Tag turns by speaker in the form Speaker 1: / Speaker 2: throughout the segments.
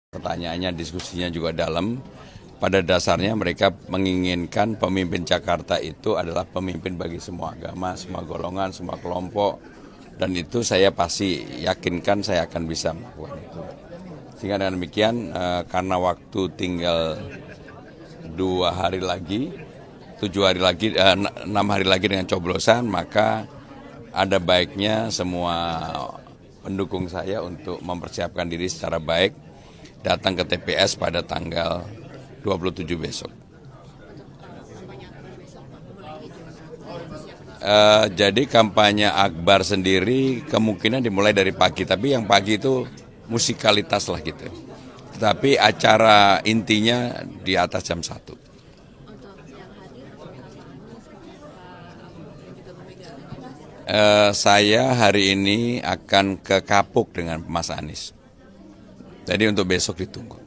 Speaker 1: Pertanyaannya, diskusinya juga dalam. Pada dasarnya mereka menginginkan pemimpin Jakarta itu adalah pemimpin bagi semua agama, semua golongan, semua kelompok. Dan itu saya pasti yakinkan saya akan bisa melakukan itu. Sehingga dengan demikian, karena waktu tinggal 2 hari lagi, 7 hari lagi, 6 hari lagi dengan coblosan, maka ada baiknya semua pendukung saya untuk mempersiapkan diri secara baik datang ke TPS pada tanggal 27 besok. Jadi kampanye Akbar sendiri kemungkinan dimulai dari pagi, tapi yang pagi itu musikalitas lah gitu. Tetapi acara intinya di atas jam 1. Saya hari ini akan ke Kapuk dengan Mas Anies. Jadi untuk besok ditunggu.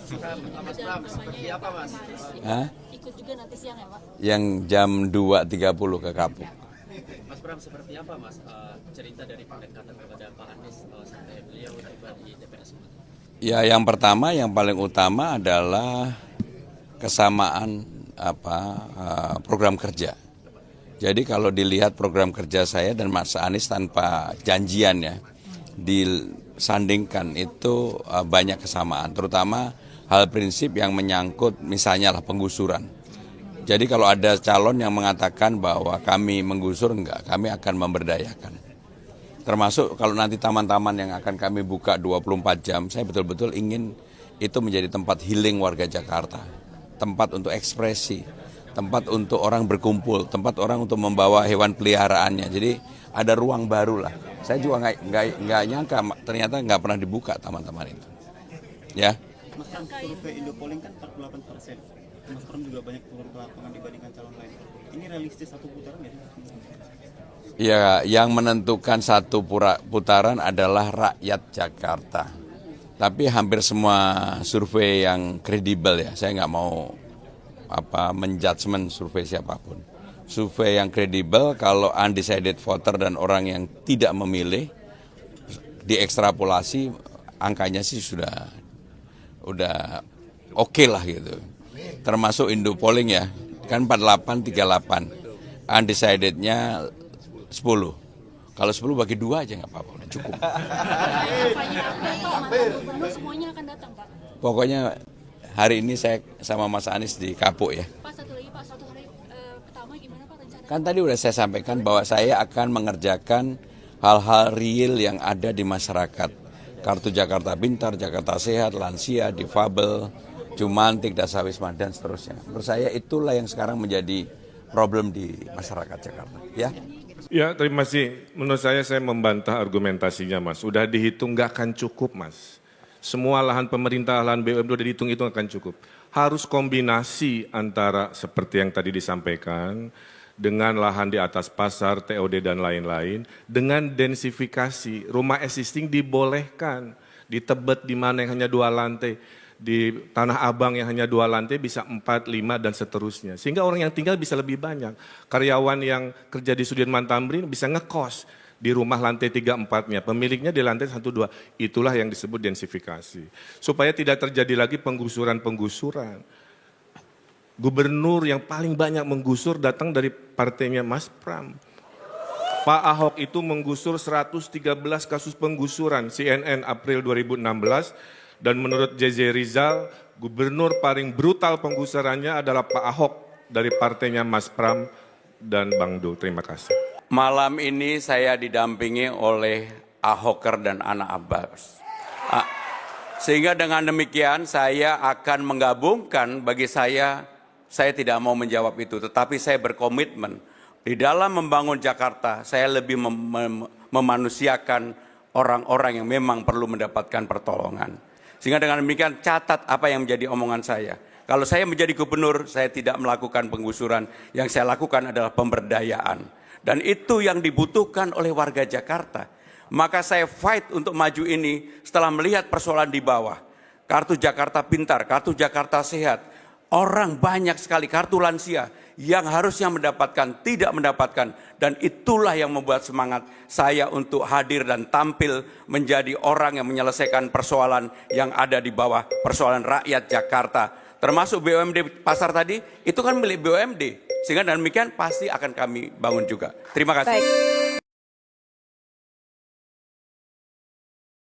Speaker 2: Seperti apa, Mas?
Speaker 1: Hah?
Speaker 2: Ikut juga nanti siang ya, Pak?
Speaker 1: Yang jam 2.30 ke Kapuk.
Speaker 3: Mas Bram, seperti apa Mas cerita dari pendekatan kepada Pak Anies sampai beliau tiba di DPR Sumatera?
Speaker 1: Ya, yang pertama, yang paling utama adalah kesamaan program kerja. Jadi kalau dilihat program kerja saya dan Mas Anies tanpa janjian ya, disandingkan itu banyak kesamaan, terutama hal prinsip yang menyangkut misalnya lah penggusuran. Jadi kalau ada calon yang mengatakan bahwa kami menggusur, enggak, kami akan memberdayakan. Termasuk kalau nanti taman-taman yang akan kami buka 24 jam, saya betul-betul ingin itu menjadi tempat healing warga Jakarta. Tempat untuk ekspresi, tempat untuk orang berkumpul, tempat orang untuk membawa hewan peliharaannya. Jadi ada ruang baru lah. Saya juga nggak nyangka ternyata nggak pernah dibuka taman-taman itu. Ya.
Speaker 4: Mas Pram, survei Indopolling kan 48%. Mas Pram juga banyak turun ke lapangan dibandingkan calon lain. Ini realistis satu putaran nggak sih?
Speaker 1: Ya, yang menentukan satu putaran adalah rakyat Jakarta. Tapi hampir semua survei yang kredibel ya, saya nggak mau menjudgment survei siapapun. Survei yang kredibel kalau undecided voter dan orang yang tidak memilih diekstrapolasi angkanya sih sudah oke lah gitu. Termasuk Indopolling ya, kan 48-38. Undecidednya 10. Kalau 10 bagi 2 aja nggak apa-apa, udah cukup.
Speaker 2: Gubernur semuanya akan datang, Pak.
Speaker 1: Pokoknya hari ini saya sama Mas Anies di Kapuk ya.
Speaker 2: Pak, satu lagi, Pak, satu hari pertama gimana Pak rencananya?
Speaker 1: Kan tadi udah saya sampaikan bahwa saya akan mengerjakan hal-hal real yang ada di masyarakat. Kartu Jakarta Pintar, Jakarta Sehat, lansia, difabel, Jumantik, Dasawisma, dan seterusnya. Menurut saya itulah yang sekarang menjadi problem di masyarakat Jakarta. Ya.
Speaker 5: Ya, terima kasih. Menurut saya membantah argumentasinya, Mas. Sudah dihitung nggak akan cukup, Mas. Semua lahan pemerintah, lahan BUMN sudah dihitung-hitung akan cukup. Harus kombinasi antara seperti yang tadi disampaikan, dengan lahan di atas pasar, TOD dan lain-lain, dengan densifikasi, rumah existing dibolehkan, di Tebet di mana yang hanya 2 lantai, di Tanah Abang yang hanya 2 lantai bisa 4, 5 dan seterusnya. Sehingga orang yang tinggal bisa lebih banyak. Karyawan yang kerja di Sudirman Tamrin bisa ngekos di rumah lantai 3-4-nya, pemiliknya di lantai 1-2. Itulah yang disebut densifikasi. Supaya tidak terjadi lagi penggusuran-penggusuran. Gubernur yang paling banyak menggusur datang dari partainya Mas Pram. Pak Ahok itu menggusur 113 kasus penggusuran, CNN April 2016, dan menurut JJ Rizal, gubernur paling brutal penggusurannya adalah Pak Ahok dari partainya Mas Pram dan Bang Dul. Terima kasih.
Speaker 1: Malam ini saya didampingi oleh Ahoker dan Ana Abbas. Sehingga dengan demikian saya akan menggabungkan, bagi saya tidak mau menjawab itu, tetapi saya berkomitmen di dalam membangun Jakarta, saya lebih memanusiakan orang-orang yang memang perlu mendapatkan pertolongan. Sehingga dengan demikian catat apa yang menjadi omongan saya. Kalau saya menjadi gubernur, saya tidak melakukan penggusuran, yang saya lakukan adalah pemberdayaan. Dan itu yang dibutuhkan oleh warga Jakarta. Maka saya fight untuk maju ini setelah melihat persoalan di bawah. Kartu Jakarta Pintar, kartu Jakarta Sehat, orang banyak sekali, kartu lansia. yang harusnya mendapatkan tidak mendapatkan, dan itulah yang membuat semangat saya untuk hadir dan tampil menjadi orang yang menyelesaikan persoalan yang ada di bawah, persoalan rakyat Jakarta. Termasuk BUMD pasar tadi, itu kan milik BUMD, sehingga demikian pasti akan kami bangun juga. Terima kasih.
Speaker 6: Baik.